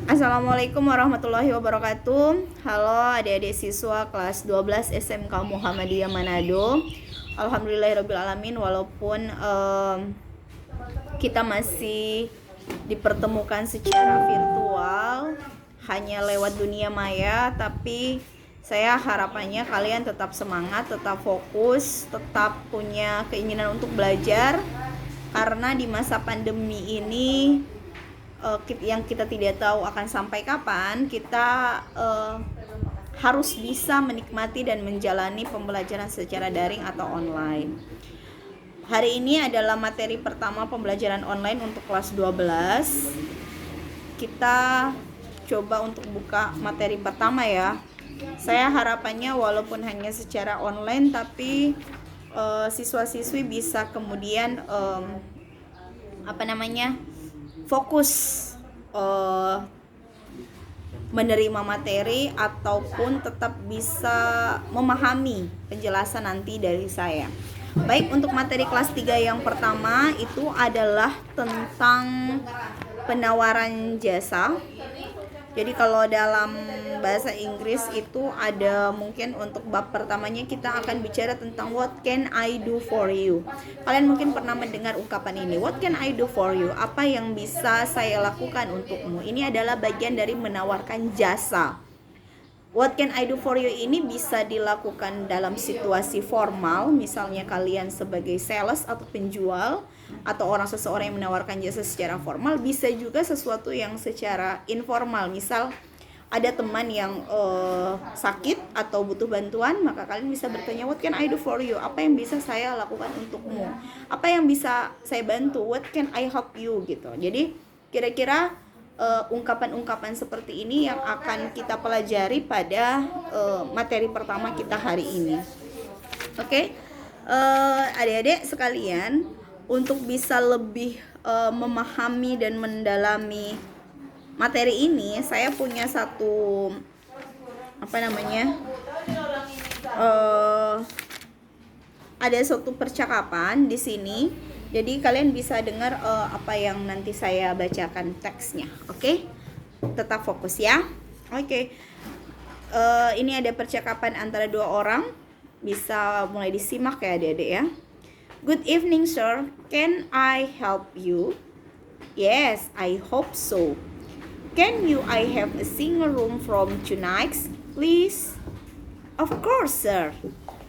Assalamualaikum warahmatullahi wabarakatuh. Halo adik-adik siswa kelas 12 SMK Muhammadiyah Manado. Alhamdulillahirrabbilalamin. Walaupun kita masih dipertemukan secara virtual, hanya lewat dunia maya, tapi saya harapannya kalian tetap semangat, tetap fokus, tetap punya keinginan untuk belajar. Karena di masa pandemi ini yang kita tidak tahu akan sampai kapan, kita harus bisa menikmati dan menjalani pembelajaran secara daring atau online. Hari ini adalah materi pertama pembelajaran online untuk kelas 12. Kita coba untuk buka materi pertama ya. Saya harapannya walaupun hanya secara online, tapi siswa-siswi bisa kemudian fokus menerima materi ataupun tetap bisa memahami penjelasan nanti dari saya. Baik, untuk materi kelas 3 yang pertama itu adalah tentang penawaran jasa. Jadi kalau dalam bahasa Inggris itu ada mungkin untuk bab pertamanya kita akan bicara tentang what can I do for you. Kalian mungkin pernah mendengar ungkapan ini, what can I do for you? Apa yang bisa saya lakukan untukmu? Ini adalah bagian dari menawarkan jasa. What can I do for you ini bisa dilakukan dalam situasi formal, misalnya kalian sebagai sales atau penjual, atau seseorang yang menawarkan jasa secara formal. Bisa juga sesuatu yang secara informal, misal ada teman yang sakit atau butuh bantuan, maka kalian bisa bertanya, what can I do for you? Apa yang bisa saya lakukan untukmu? Apa yang bisa saya bantu? What can I help you? Gitu. Jadi kira-kira ungkapan-ungkapan seperti ini yang akan kita pelajari pada materi pertama kita hari ini. Oke, adik-adik sekalian, untuk bisa lebih memahami dan mendalami materi ini, saya punya satu ada suatu percakapan di sini. Jadi kalian bisa dengar apa yang nanti saya bacakan teksnya. Oke? Tetap fokus ya. Oke. Ini ada percakapan antara dua orang. Bisa mulai disimak ya adik-adik ya. Good evening sir, can I help you? Yes, I hope so. Can I have a single room from 2 nights, please? Of course sir.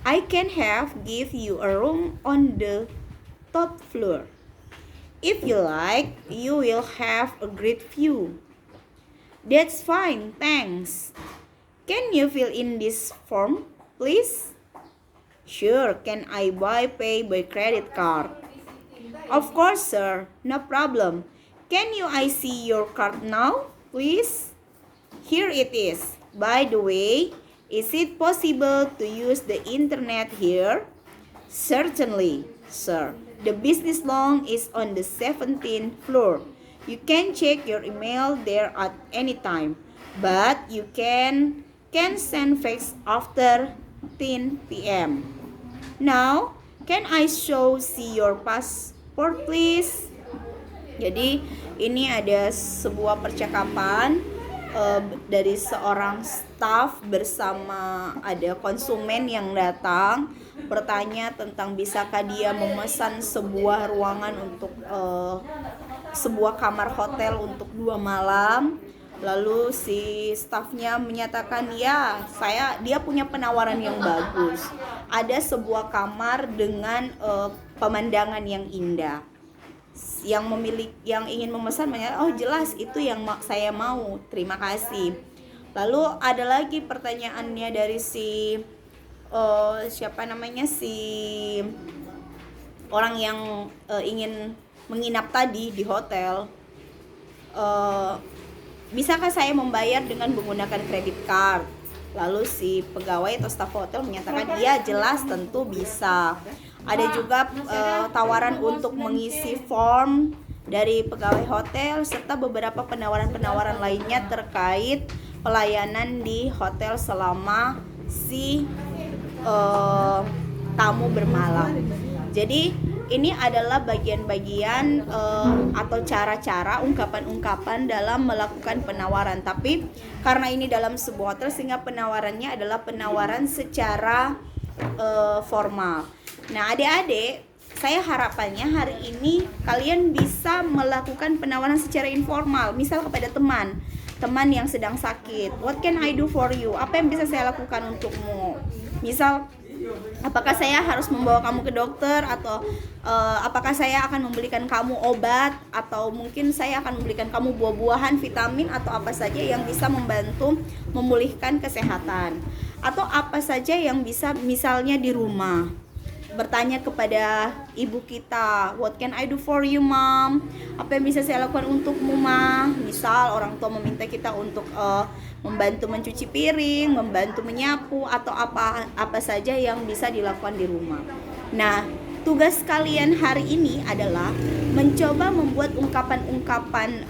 I can give you a room on the top floor. If you like, you will have a great view. That's fine, thanks. Can you fill in this form, please? Sure, can I pay by credit card? Of course, sir, no problem. Can I see your card now, please? Here it is. By the way, is it possible to use the internet here? Certainly, sir. The business lounge is on the 17th floor. You can check your email there at any time, but you can send fax after 10 p.m. Now, can I see your passport please? Jadi ini ada sebuah percakapan dari seorang staf bersama ada konsumen yang datang bertanya tentang bisakah dia memesan sebuah ruangan untuk sebuah kamar hotel untuk 2 malam. Lalu si stafnya menyatakan dia punya penawaran yang bagus. Ada sebuah kamar dengan pemandangan yang indah. Yang ingin memesan menyatakan, oh jelas itu yang saya mau, terima kasih. Lalu ada lagi pertanyaannya dari si orang yang ingin menginap tadi di hotel. Bisakah saya membayar dengan menggunakan kredit card? Lalu si pegawai atau staf hotel menyatakan, iya jelas tentu bisa. Ada juga tawaran untuk mengisi form dari pegawai hotel serta beberapa penawaran-penawaran lainnya terkait pelayanan di hotel selama si tamu bermalam. Jadi ini adalah bagian-bagian atau cara-cara ungkapan-ungkapan dalam melakukan penawaran. Tapi karena ini dalam sebuah hotel sehingga penawarannya adalah penawaran secara formal. Nah, adik-adik, saya harapannya hari ini kalian bisa melakukan penawaran secara informal. Misal kepada teman yang sedang sakit, what can I do for you? Apa yang bisa saya lakukan untukmu? Misal, apakah saya harus membawa kamu ke dokter, atau apakah saya akan membelikan kamu obat, atau mungkin saya akan membelikan kamu buah-buahan, vitamin, atau apa saja yang bisa membantu memulihkan kesehatan, atau apa saja yang bisa, misalnya di rumah bertanya kepada ibu kita, what can I do for you mom? Apa yang bisa saya lakukan untukmu ma? Misal orang tua meminta kita untuk membantu mencuci piring, membantu menyapu, atau apa saja yang bisa dilakukan di rumah. Nah, tugas kalian hari ini adalah mencoba membuat ungkapan-ungkapan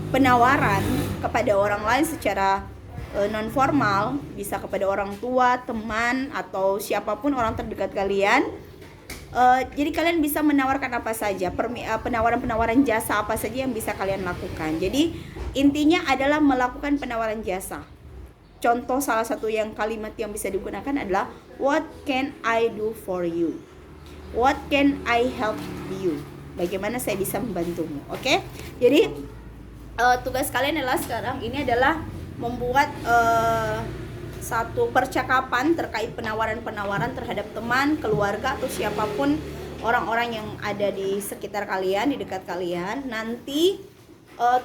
penawaran kepada orang lain secara non formal, bisa kepada orang tua, teman, atau siapapun orang terdekat kalian. Jadi kalian bisa menawarkan apa saja, penawaran-penawaran jasa apa saja yang bisa kalian lakukan. Jadi intinya adalah melakukan penawaran jasa. Contoh salah satu yang kalimat yang bisa digunakan adalah what can I do for you? What can I help you? Bagaimana saya bisa membantumu? Oke? Jadi tugas kalian adalah sekarang ini adalah membuat satu percakapan terkait penawaran-penawaran terhadap teman, keluarga, atau siapapun orang-orang yang ada di sekitar kalian, di dekat kalian. Nanti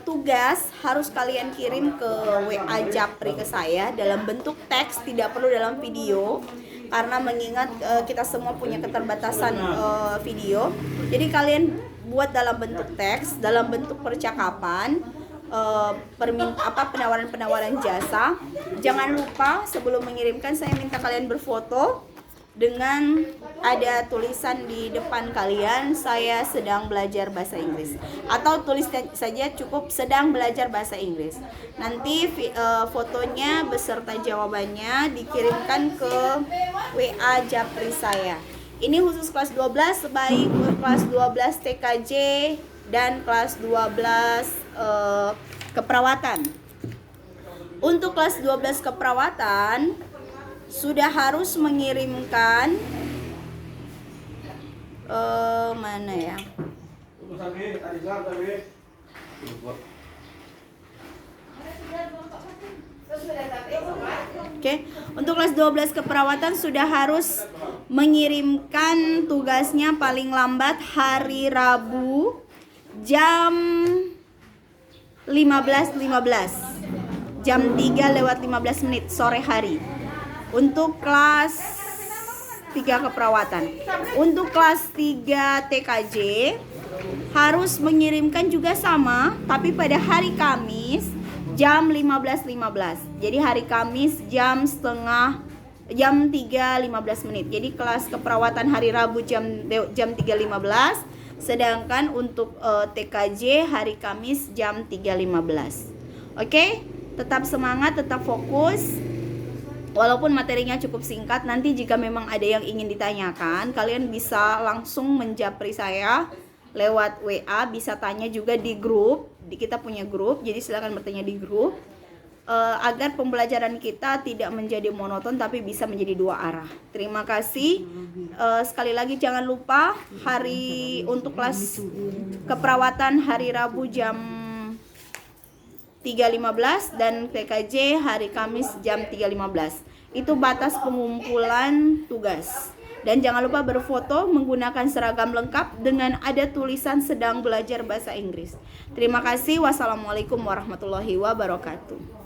tugas harus kalian kirim ke WA Japri ke saya dalam bentuk teks, tidak perlu dalam video, karena mengingat kita semua punya keterbatasan video. Jadi kalian buat dalam bentuk teks, dalam bentuk percakapan, penawaran-penawaran jasa. Jangan lupa sebelum mengirimkan saya minta kalian berfoto dengan ada tulisan di depan kalian, saya sedang belajar bahasa Inggris, atau tulis saja cukup sedang belajar bahasa Inggris. Nanti fotonya beserta jawabannya dikirimkan ke WA Japri saya. Ini khusus kelas 12, baik kelas 12 TKJ dan kelas 12 keperawatan. Untuk kelas 12 keperawatan sudah harus mengirimkan mana ya? Oke, untuk kelas 12 keperawatan sudah harus mengirimkan tugasnya paling lambat hari Rabu jam 15.15, jam 3:15 sore hari. Untuk kelas 3 keperawatan. Untuk kelas 3 TKJ harus mengirimkan juga sama, tapi pada hari Kamis jam 15.15. Jadi hari Kamis jam 3:15. Jadi kelas keperawatan hari Rabu jam 3:15, sedangkan untuk TKJ hari Kamis jam 3:15. Oke, tetap semangat, tetap fokus. Walaupun materinya cukup singkat, nanti jika memang ada yang ingin ditanyakan, kalian bisa langsung menjapri saya lewat WA, bisa tanya juga di grup. Kita punya grup, jadi silakan bertanya di grup, agar pembelajaran kita tidak menjadi monoton tapi bisa menjadi dua arah. Terima kasih. Sekali lagi jangan lupa hari untuk kelas keperawatan hari Rabu jam 3:15 dan PKJ hari Kamis jam 3:15. Itu batas pengumpulan tugas. Dan jangan lupa berfoto menggunakan seragam lengkap dengan ada tulisan sedang belajar bahasa Inggris. Terima kasih. Wassalamualaikum warahmatullahi wabarakatuh.